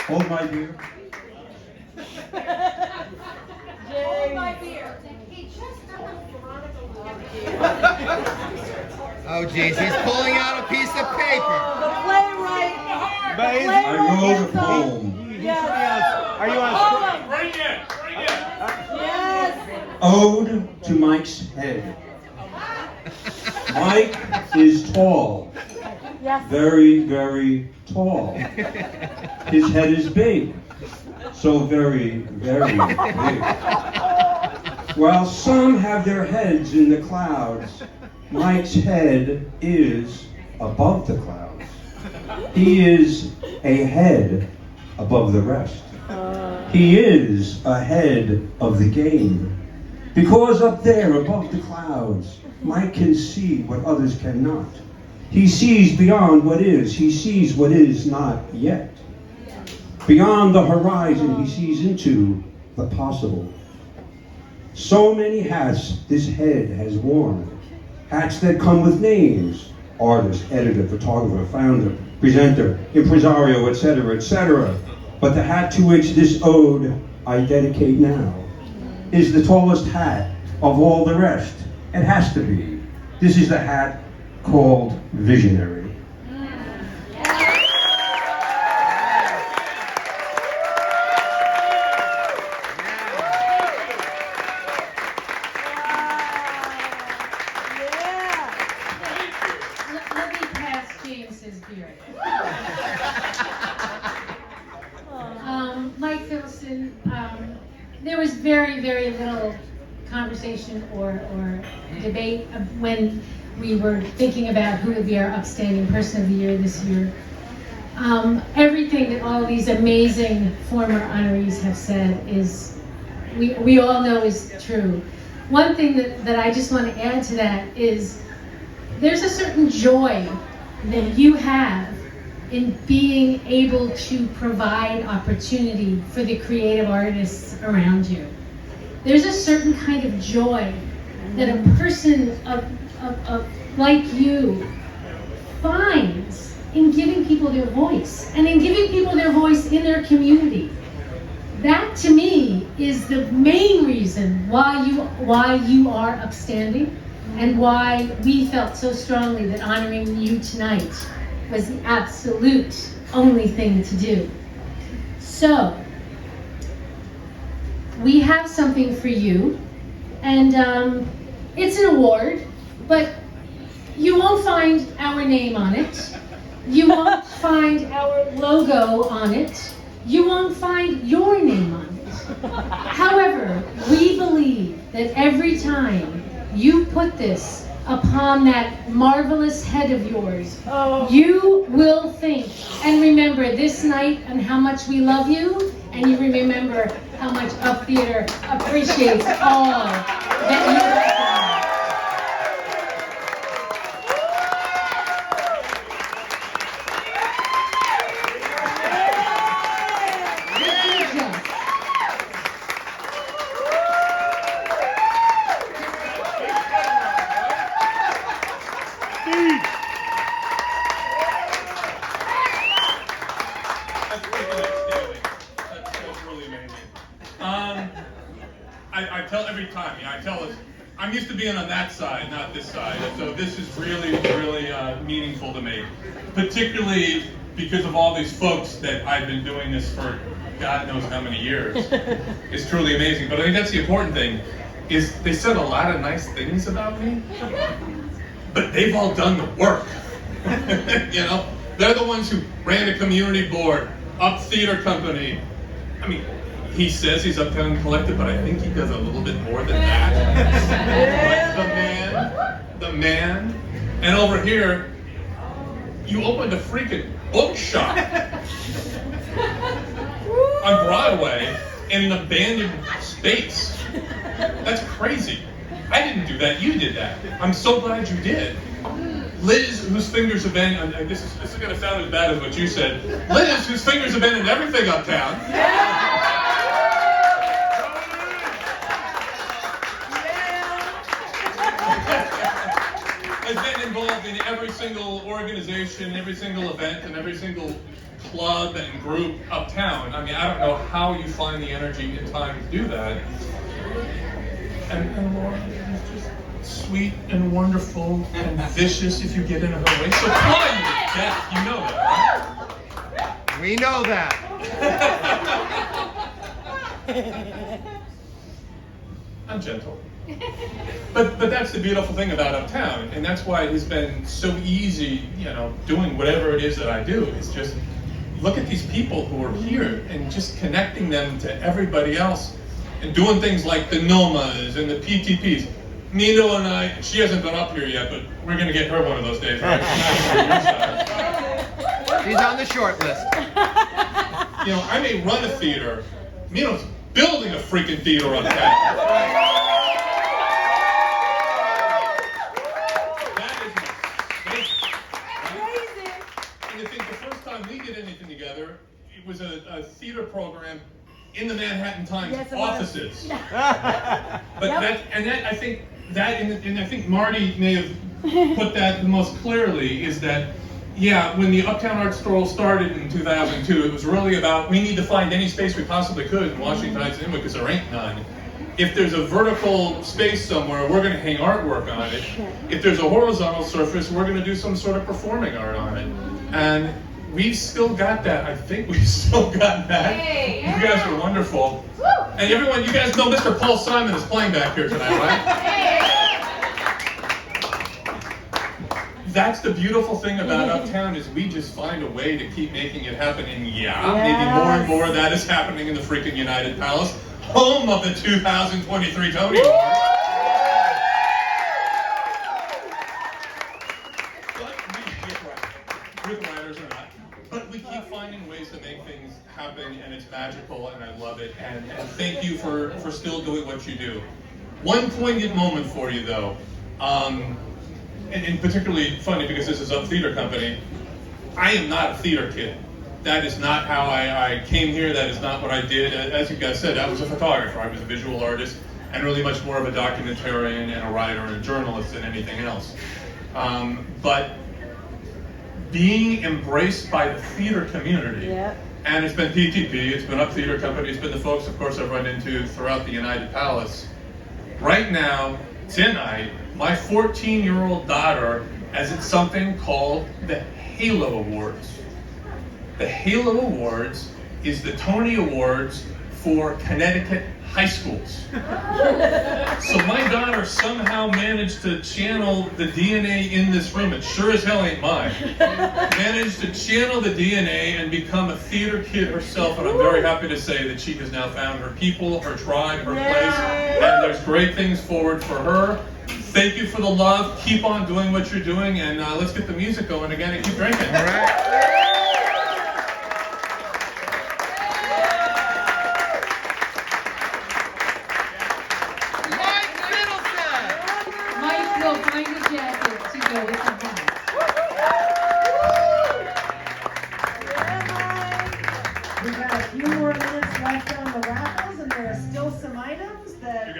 Hold my beer. Hold my beer. Oh, jeez, he's pulling out a piece of paper. The playwright. I wrote a poem. Yes. Are you on screen? Bring it! Yes. Ode to Mike's head. Mike is tall. Yes. Very, very tall. His head is big. So very, very big. While some have their heads in the clouds, Mike's head is above the clouds. He is a head above the rest. He is ahead of the game. Because up there above the clouds, Mike can see what others cannot. He sees beyond what is. He sees what is not yet. Beyond the horizon, he sees into the possible. So many hats this head has worn. Hats that come with names. Artist, editor, photographer, founder, presenter, impresario, etc., etc. But the hat to which this ode I dedicate now is the tallest hat of all the rest. It has to be. This is the hat called Visionary. Let me pass James's beer. Mike Fitelson, there was very, very little conversation or debate when we were thinking about who would be our upstanding person of the year this year. Everything that all these amazing former honorees have said is, we all know is true. One thing that I just want to add to that is there's a certain joy that you have in being able to provide opportunity for the creative artists around you. There's a certain kind of joy that a person of like you finds in giving people their voice, and in giving people their voice in their community. That to me is the main reason why you are upstanding, and why we felt so strongly that honoring you tonight was the absolute only thing to do. So, we have something for you, and it's an award, but you won't find our name on it. You won't find our logo on it. You won't find your name on it. However, we believe that every time you put this upon that marvelous head of yours, you will think and remember this night and how much we love you, and you remember how much Up Theater appreciates all that you have done. I tell every time, I tell us, I'm used to being on that side, not this side, and so this is really, really meaningful to me, particularly because of all these folks that I've been doing this for God knows how many years. It's truly amazing, but I think that's the important thing, is they said a lot of nice things about me, but they've all done the work. You know, they're the ones who ran a community board, Up Theater Company. I mean, he says he's Uptown Collective, but I think he does a little bit more than that. Like the man. And over here, you opened a freaking bookshop on Broadway in an abandoned space. That's crazy. I didn't do that, you did that. I'm so glad you did. Liz, whose fingers have been, this is going to sound as bad as what you said. Liz, whose fingers have been in everything uptown. Has been involved involved in every single organization, every single event, and every single club and group uptown. I mean, I don't know how you find the energy and time to do that. And Laura is just sweet and wonderful and vicious if you get in her way. So fly you to death, you know that, right? We know that. I'm gentle. But that's the beautiful thing about uptown, and that's why it has been so easy, doing whatever it is that I do. It's just look at these people who are here and just connecting them to everybody else and doing things like the NOMAs and the PTPs. Nino and I, she hasn't been up here yet, but we're going to get her one of those days, right? She's on the short list. I may run a theater. Nino's building a freaking theater uptown. That is amazing. And I think the first time we did anything together, it was a theater program in the Manhattan Times offices. But I think Marty may have put that the most clearly, is that, when the Uptown Art Stroll started in 2002, it was really about, we need to find any space we possibly could in Washington Heights and Inwood, because there ain't none. If there's a vertical space somewhere, we're going to hang artwork on it. If there's a horizontal surface, we're going to do some sort of performing art on it. And we've still got that. I think we've still got that. Hey, yeah. You guys are wonderful. Woo. And everyone, you guys know Mr. Paul Simon is playing back here tonight, right? Hey. That's the beautiful thing about Uptown, is we just find a way to keep making it happen. And maybe more and more of that is happening in the freaking United Palace, home of the 2023 Tony Awards. With writers or not, but we keep finding ways to make things happen, and it's magical, and I love it. And thank you for still doing what you do. One poignant moment for you, though, and particularly funny because this is Up Theater Company. I am not a theater kid. That is not how I came here. That is not what I did. As you guys said, I was a photographer. I was a visual artist, and really much more of a documentarian and a writer and a journalist than anything else. But being embraced by the theater community, and it's been PTP, it's been Up Theater Company, it's been the folks, of course, I've run into throughout the United Palace. Right now, tonight, my 14-year-old daughter has something called the Halo Awards. The Halo Awards is the Tony Awards for Connecticut high schools. So my daughter somehow managed to channel the DNA in this room. It sure as hell ain't mine. Managed to channel the DNA and become a theater kid herself, and I'm very happy to say that she has now found her people, her tribe, her place, and there's great things forward for her. Thank you for the love. Keep on doing what you're doing, and let's get the music going again and keep drinking. All right. Find a jacket to go with the hat. We got a few more minutes left on the raffles, and there are still some items that